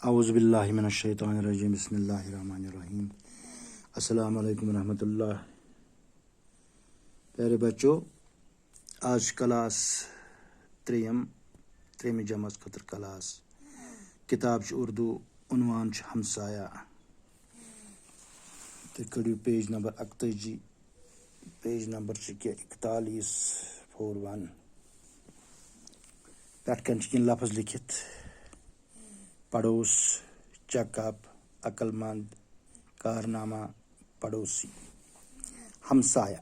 اعوذ باللہ من الشیطان الرجیم بسم اللہ الرحمن الرحیم السلام علیکم ورحمۃ اللہ۔ پیارے بچوں، آج کلاس تریم جماعت خطر کلاس کتاب اردو عنوان ہمسایہ تھی کڑیو پیج نمبر 41 پیج نمبر 41 پٮ۪ٹھ کَنۍ چھِ کینٛہہ لفظ لکھِتھ: پڑوس، چیک اپ، عقل مند، کارنامہ، پڑوسی۔ ہمسایہ۔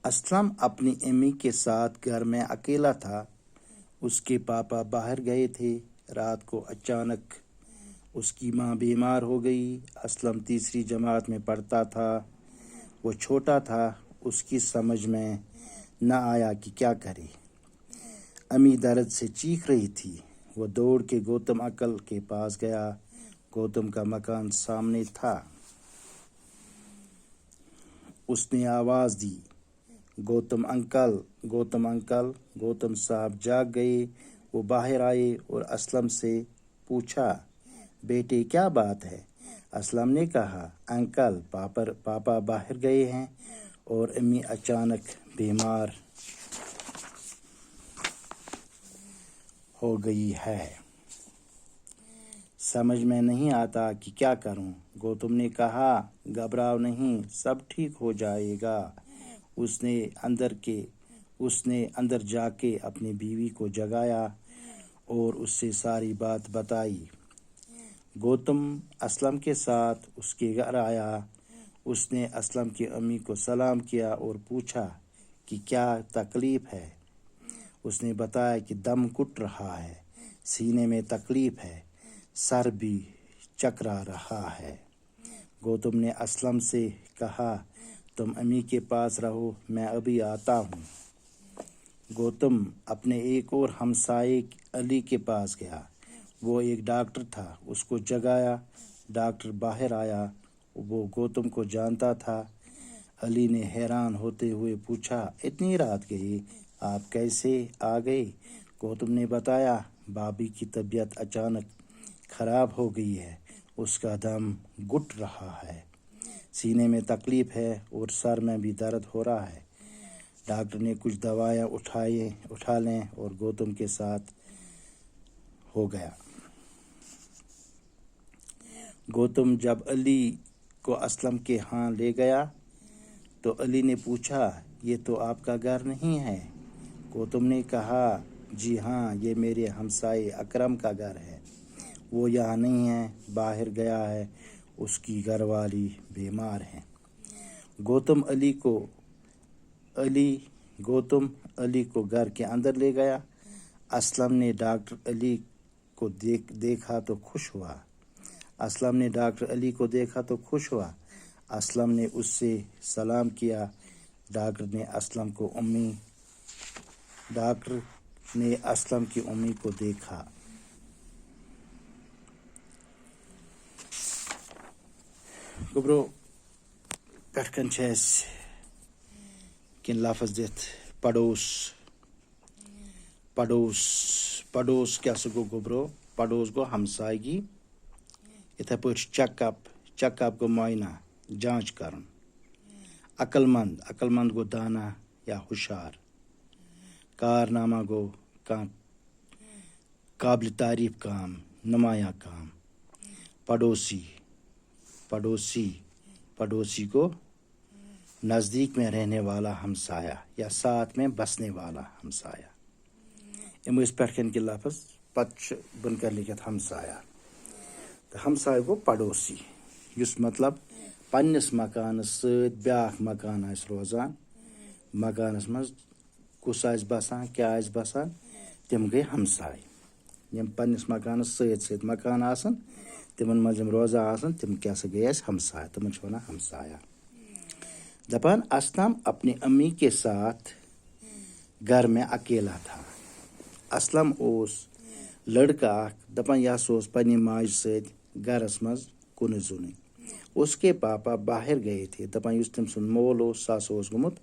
اسلم اپنی امی کے ساتھ گھر میں اکیلا تھا۔ اس کے پاپا باہر گئے تھے۔ رات کو اچانک اس کی ماں بیمار ہو گئی۔ اسلم تیسری جماعت میں پڑھتا تھا۔ وہ چھوٹا تھا، اس کی سمجھ میں نہ آیا کہ کیا کرے۔ امی درد سے چیخ رہی تھی۔ وہ دوڑ کے گوتم انکل کے پاس گیا۔ گوتم کا مکان سامنے تھا۔ اس نے آواز دی، گوتم انکل، گوتم انکل۔ گوتم صاحب جاگ گئے۔ وہ باہر آئے اور اسلم سے پوچھا، بیٹے کیا بات ہے؟ اسلم نے کہا، انکل، پاپا باہر گئے ہیں اور امی اچانک بیمار ہو گئی ہے۔ سمجھ میں نہیں آتا کہ کیا کروں۔ گوتم نے کہا، گھبراؤ نہیں، سب ٹھیک ہو جائے گا۔ اس نے اندر جا کے اپنی بیوی کو جگایا اور اس سے ساری بات بتائی۔ گوتم اسلم کے ساتھ اس کے گھر آیا۔ اس نے اسلم کی امی کو سلام کیا اور پوچھا کہ کیا تکلیف ہے۔ اس نے بتایا کہ دم گھٹ رہا ہے، سینے میں تکلیف ہے، سر بھی چکرا رہا ہے۔ گوتم نے اسلم سے کہا، تم امی کے پاس رہو، میں ابھی آتا ہوں۔ گوتم اپنے ایک اور ہمسائے علی کے پاس گیا۔ وہ ایک ڈاکٹر تھا۔ اس کو جگایا۔ ڈاکٹر باہر آیا۔ وہ گوتم کو جانتا تھا۔ علی نے حیران ہوتے ہوئے پوچھا، اتنی رات گئی، آپ کیسے آ گئے؟ گوتم نے بتایا، بابی کی طبیعت اچانک خراب ہو گئی ہے۔ اس کا دم گھٹ رہا ہے، سینے میں تکلیف ہے اور سر میں بھی درد ہو رہا ہے۔ ڈاکٹر نے کچھ دوائیاں اٹھا لیں اور گوتم کے ساتھ ہو گیا۔ گوتم جب علی کو اسلم کے ہاں لے گیا تو علی نے پوچھا، یہ تو آپ کا گھر نہیں ہے؟ گوتم نے کہا، جی ہاں، یہ میرے ہمسائے اکرم کا گھر ہے۔ وہ یہاں نہیں ہے، باہر گیا ہے، اس کی گھر والی بیمار ہے۔ گوتم علی کو گھر کے اندر لے گیا۔ اسلم نے ڈاکٹر علی کو دیکھا تو خوش ہوا۔ اسلم نے اس سے سلام کیا۔ ڈاکٹر نے اسلم کی امی کو دیکھا۔ گبرو پٮ۪ٹھ کَنۍ چھِ اَسہِ کینٛہہ لفظ دِتھ: پڑوس کیٛاہ سا گوٚو گوٚبرو؟ پڑوس گوٚو ہمسایگی۔ یِتھَے پٲٹھۍ چھِ چیک اپ گوٚو معائنہ، جانچ کرُن۔ عقل مند گوٚو دانا یا ہوشیار۔ کارنامہ گوٚو کانٛہہ قابلِ تعریف کام، نمایاں کام۔ پڑوسی کو نزدیک میں رہنے والا ہمسایہ یا ساتھ میں بسنے والا ہمسایہ۔ یِم ٲسۍ پٮ۪ٹھ کَنۍ کہِ لفظ، پتہٕ چھُ بۄنہٕ کَنۍ لیکھِتھ ہمسایہ۔ تہٕ ہمسایہ گوٚو پڑوسی، یُس مطلب پنٛنِس مکانس سۭتۍ بیٛاکھ مکان آسہِ روزان۔ مکانس منٛز کُس آسہِ بسان، کیٛاہ آسہِ بسان، تِم گٔے ہمساے۔ یِم پنٛنِس مکانس سۭتۍ مکان آسان، تِمن منٛز یِم روزان آسان، تِم کیٛاہ سا گٔے اَسہِ ہمساے، تِمن چھِ ونان ہمسایہ۔ دپان، اسلم اپنی امی کے ساتھ گھر میں اکیلا تھا۔ اسلم اوس لڑکہٕ اکھ، دپان یہِ ہسا اوس پننہِ ماجہِ سۭتۍ گرس منٛز کُنُے زوٚنُے۔ اس کے پاپا باہر گئے تھے، دپان یُس تٔمۍ سُنٛد مول اوس سُہ ہسا اوس گوٚمُت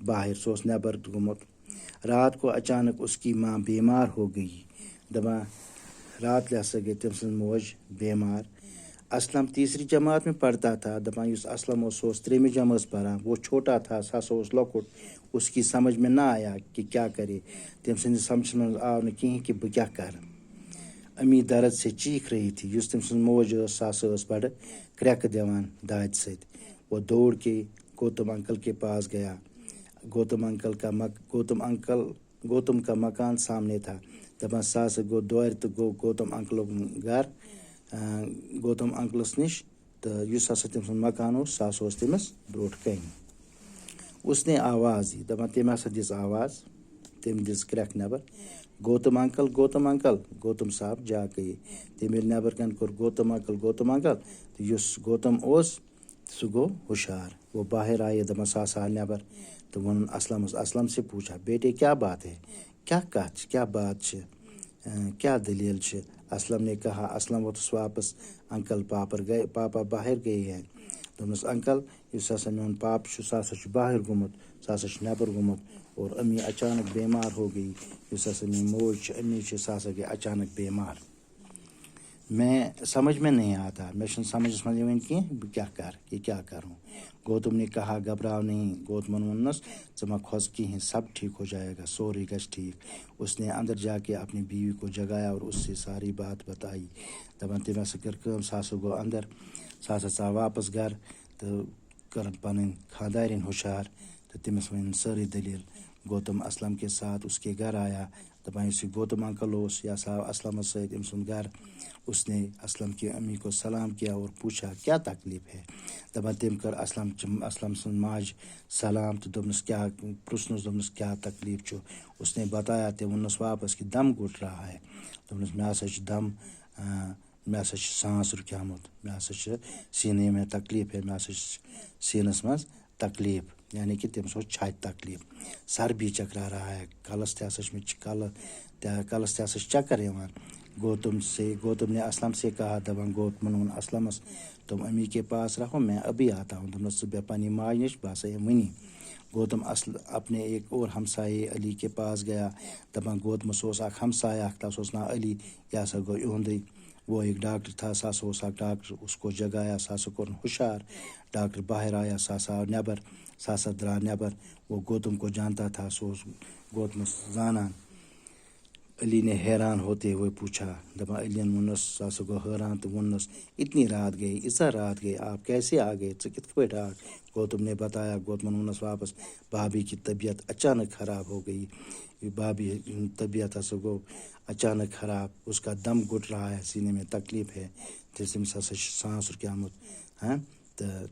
باہر، سُہ اوس نٮ۪بر گوٚمُت۔ رات کو اچانک اس کی ماں بیمار ہو گئی۔ دپان رات لہسا گئی تم سن موج بیمار. اسلم تیسری جماعت میں پڑھتا تھا. دپان یس اسلم اس تریمہِ جماعت پڑھان. وہ چھوٹا تھا, سا لۄکُٹ. اس کی سمجھ میں نہ آیا کہ کیا کرے. تم سندس سمجھ میں آو نہٕ کِہیٖنۍ کہ بہٕ کیٛاہ کرٕ. امی درد سے چیخ رہی تھی. یس تم سن موج ٲس سا ٲس بڑٕ کرٛٮ۪کہٕ دِوان دادِ سۭتۍ. وہ دوڑ کے گوتم انکل کے پاس گیا. گوتم کا مکان سامنے تھا. دپان ساسہٕ گوٚو دورِ تہٕ گوٚو گوتم انکلُک گرٕ گوتم انکلس نِش. تہٕ یُس ہسا تٔمۍ سُنٛد مکان اوس سُہ ہسا اوس تٔمِس برٛونٛٹھ کَنہِ. اس نے آواز دی. دپان تٔمۍ ہسا دِژ آواز. تٔمۍ دِژ کرٛٮ۪کھ نٮ۪بر. گوتم انکل گوتم صاحب جا گٔیے. تٔمۍ ییٚلہِ نٮ۪بر کَنہِ کوٚر گوتم انکل تہٕ یُس گوتم اوس سُہ گوٚو ہُشار. وہ باہر آئے. دپان سُہ ہسا آو نٮ۪بر تہٕ ووٚنُن اسلمس. اسلم سے پوچھا بیٹے کیا بات ہے, کیا کتھ چھِ, کیا بات چھِ, کیا دلیل چھِ. اسلم نے کہا. اسلم ووٚتھُس واپس. انکل پاپا باہر گئے ہیں. دوٚپنس انکل یُس ہسا میون پاپہٕ چھُ سُہ ہسا چھُ باہر گوٚمُت, سُہ ہسا چھُ نٮ۪بر گوٚمُت. اور امی اچانک بیمار ہو گئی. یُس ہسا میٲنۍ موج چھِ امی چھِ سُہ ہسا گٔے اچانک بیمار. میں سمجھ میں نہیں آتا. مےٚ چھُنہٕ سمجھس منٛز یِوان کینٛہہ بہٕ کیٛاہ کرٕ, یہ کیا کروں. گوتم نے کہا گھبراؤ نہیں. گوتمن ووٚننس ژٕ مہ کھوژ کِہیٖنۍ, سب ٹھیک ہو جائے گا, سورُے گژھِ ٹھیک. اس نے اندر جا کے اپنی بیوی کو جگایا اور اس سے ساری بات بتائی. دپان تٔمۍ ہسا کٔر کٲم, سُہ ہسا گوٚو اندر. سُہ ہسا ژاو واپس گرٕ تہٕ کٔرٕن پنٕنۍ خانٛدارٮ۪ن ہُشار تہٕ تٔمِس ؤنِن سٲرٕے دٔلیٖل. گوتم اسلم کے ساتھ اس کے گھر آیا. دپان یُس یہِ گوتم انکل اوس یہِ ہسا آو اسلمس سۭتۍ أمۍ سُنٛد گرٕ. اس نے اسلم کی امی کو سلام کیا اور پوچھا کیا تکلیف ہے. دپان تٔمۍ کٔر اسلم سٕنٛز ماجہِ سلام تہٕ دوٚپنس کیٛاہ پرٛژھنس. دوٚپنس کیٛاہ تکلیف چھُ. اس نے بتایا. تٔمۍ ووٚننس واپس کہ دم گھٹ رہا ہے. دوٚپنس مےٚ ہسا چھُ دم, مےٚ ہسا چھُ سانس رُکیومُت, مےٚ ہسا چھُ سیٖنے میں تکلیف ہے, مےٚ ہسا چھُ سیٖنس منٛز تکلیف, یعنی کہ تٔمِس اوس چھاتہِ تکلیف. سر بھی چکرا رہا ہے. کلس تہِ ہسا چھُ مےٚ کلس تہِ ہسا چھِ چکر یِوان. گوتم نے اسلم سے کہا. دپان گوتمن ووٚن اسلمس تم امی کے پاس رہو میں ابھی آتا ہوں. دوٚپنس ژٕ بیٚہہ پننہِ ماجہِ نِش, بہٕ ہسا یِمہٕ وٕنی. گوتم اپنے ایک اور ہمسائے علی کے پاس گیا. دپان گوتمس اوس اکھ ہمسایہ اکھ, تس اوس ناو علی, یہِ ہسا گوٚو یِہُنٛدُے. وہ ایک ڈاکٹر تھا, سُہ ہسا اوس اکھ ڈاکٹر. اس کو جگایا, سُہ ہسا کوٚرُن ہُشار. ڈاکٹر باہر آیا, سُہ ہسا آو نٮ۪بر. سُہ ہسا درٛاو نٮ۪بر. وہ گوتم کو جانتا تھا, سُہ اوس گوتمس زانان. علی نے حیران ہوتے ہوئے پوچھا. دپان علیَن ووٚننس, سُہ ہسا گوٚو حٲران تہٕ ووٚننس اتنی رات گئی, ییٖژاہ رات گئی, آپ کیسے آ گئے, ژٕ کِتھ پٲٹھۍ آکھ. گوتم نے بتایا. گوتمن ووٚننس واپس بھابھی کی طبیعت اچانک خراب ہو گئی. بھابھی ہُنٛد طبیعت ہسا گوٚو اچانک خراب. اس کا دم گھٹ رہا ہے, سینے میں تکلیف ہے. تٔمِس ہسا چھُ سانس رُکیومُت تہٕ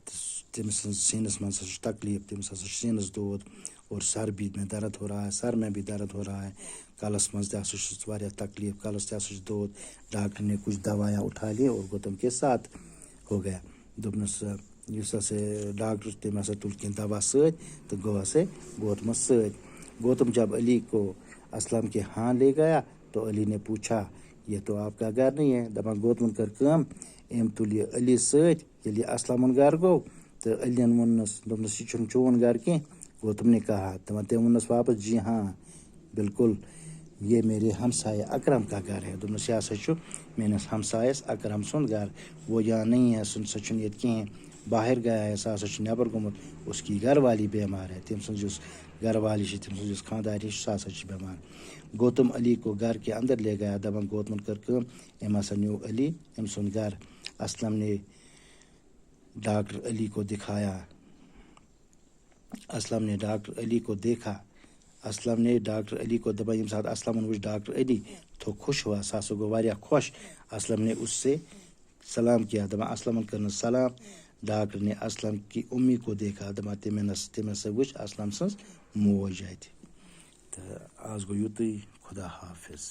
تٔمِس سیٖنس منٛز ہسا چھُ تکلیف. تٔمِس ہسا چھُ سیٖنس دود اور سر بھی میں درد ہو رہا ہے, سر میں بھی درد ہو رہا ہے. کلس منٛز تہِ ہسا چھُس واریاہ تکلیف, کلس تہِ ہسا چھُ دود. ڈاکٹر نے کچھ دوایاں اٹھا لی اور گوتم کے ساتھ ہو گیا. دوٚپنس یُس ہسا ڈاکٹر تٔمۍ ہسا تُل کینٛہہ دوا سۭتۍ تہٕ گوٚو ہسا گوتمس سۭتۍ. گوتم جب علی کو اسلم کے ہاں لے گیا تو علی نے پوچھا یہ تو آپ کا گھر نہیں ہے. دپان گوتمن کٔر کٲم, أمۍ تُل یہِ علی سۭتۍ. ییٚلہِ یہِ اسلمُن گرٕ گوٚو تہٕ علیَن ووٚننس, دوٚپنس یہِ چھُنہٕ چون گرٕ کینٛہہ. گوتم نے کہا. دپان تٔمۍ ووٚننس واپس جی ہاں بالکل یہ میرے ہمسائے اکرم کا گھر ہے. دوٚپنس یہِ ہسا چھُ میٲنِس ہمسایس اکرم سُنٛد گرٕ. وہ یہاں نہیں ہے, سُہ چھُنہٕ ییٚتہِ کِہیٖنۍ, باہر گیا ہے, سُہ ہسا چھُ نٮ۪بر گوٚمُت. اس کی گھر والی بیمار ہے. تٔمۍ سٕنٛز یُس گھر والی چھِ, تٔمۍ سٕنٛز یُس خانٛدارین چھِ, سُہ ہسا چھِ بیمار. گوتم علی کو گھر کے اندر لے گیا. دپان گوتمن کٔر کٲم, أمۍ ہسا نیوٗ علی أمۍ سُنٛد گرٕ. اسلم نے ڈاکٹر علی کو دکھایا. اسلم نے ڈاکٹر علی کو دیکھا. اسلم نے ڈاکٹر علی کو, دپان ییٚمہِ ساتہٕ اسلمن وٕچھ ڈاکٹر علی تو خوش ہوا, سُہ ہسا گوٚو واریاہ خۄش. اسلم نے اس سے سلام کیا. دپان اسلمن کٔرنس سلام. ڈاکٹر نے اسلم کی امی کو دیکھا. دپان تٔمۍ ہسا وٕچھ اسلم سٕنٛز موج اَتہِ. تہٕ آز گوٚو یُتُے. خدا حافظ.